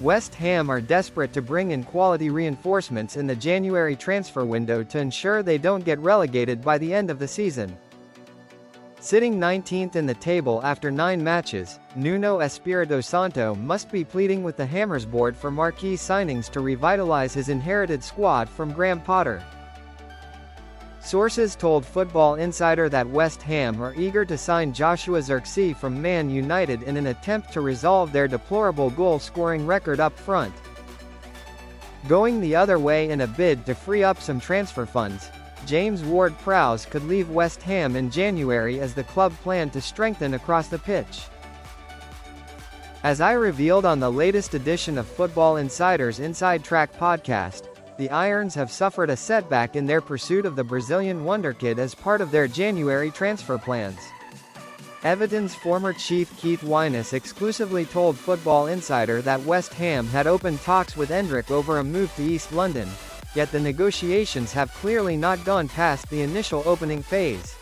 West Ham are desperate to bring in quality reinforcements in the January transfer window to ensure they don't get relegated by the end of the season. Sitting 19th in the table after 9 matches, Nuno Espirito Santo must be pleading with the Hammers board for marquee signings to revitalise his inherited squad from Graham Potter. Sources told Football Insider that West Ham are eager to sign Joshua Zirkzee from Man United in an attempt to resolve their deplorable goal-scoring record up front. Going the other way in a bid to free up some transfer funds, James Ward-Prowse could leave West Ham in January as the club planned to strengthen across the pitch. As I revealed on the latest edition of Football Insider's Inside Track podcast, the Irons have suffered a setback in their pursuit of the Brazilian wonderkid as part of their January transfer plans. Everton's former chief Keith Wyness exclusively told Football Insider that West Ham had opened talks with Endrick over a move to East London, yet the negotiations have clearly not gone past the initial opening phase.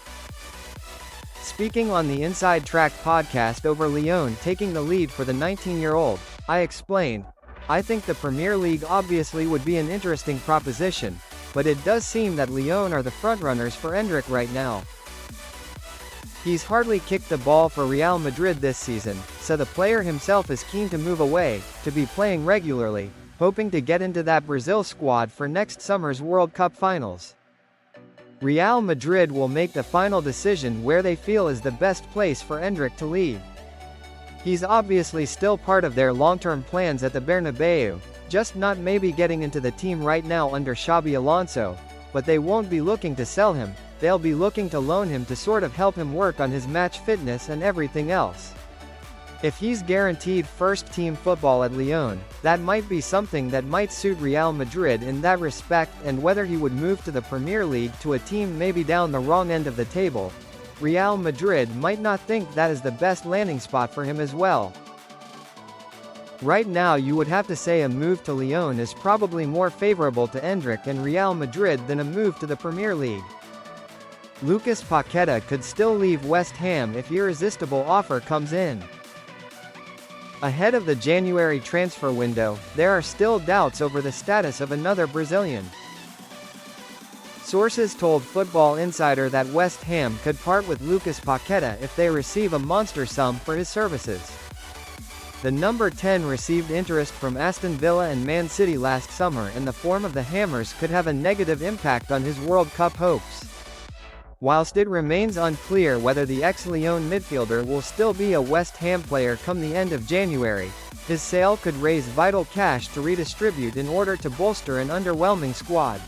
Speaking on the Inside Track podcast over Lyon taking the lead for the 19-year-old, I explained, "I think the Premier League obviously would be an interesting proposition, but it does seem that Lyon are the frontrunners for Endrick right now. He's hardly kicked the ball for Real Madrid this season, so the player himself is keen to move away, to be playing regularly, hoping to get into that Brazil squad for next summer's World Cup finals. Real Madrid will make the final decision where they feel is the best place for Endrick to leave. He's obviously still part of their long-term plans at the Bernabeu, just not maybe getting into the team right now under Xabi Alonso, but they won't be looking to sell him, they'll be looking to loan him to sort of help him work on his match fitness and everything else. If he's guaranteed first-team football at Lyon, that might be something that might suit Real Madrid in that respect, and whether he would move to the Premier League to a team maybe down the wrong end of the table, Real Madrid might not think that is the best landing spot for him as well. Right now you would have to say a move to Lyon is probably more favorable to Endrick and Real Madrid than a move to the Premier League. Lucas Paqueta could still leave West Ham if irresistible offer comes in. Ahead of the January transfer window, there are still doubts over the status of another Brazilian. Sources told Football Insider that West Ham could part with Lucas Paqueta if they receive a monster sum for his services. The number 10 received interest from Aston Villa and Man City last summer, and the form of the Hammers could have a negative impact on his World Cup hopes. Whilst it remains unclear whether the ex-Lyon midfielder will still be a West Ham player come the end of January, his sale could raise vital cash to redistribute in order to bolster an underwhelming squad.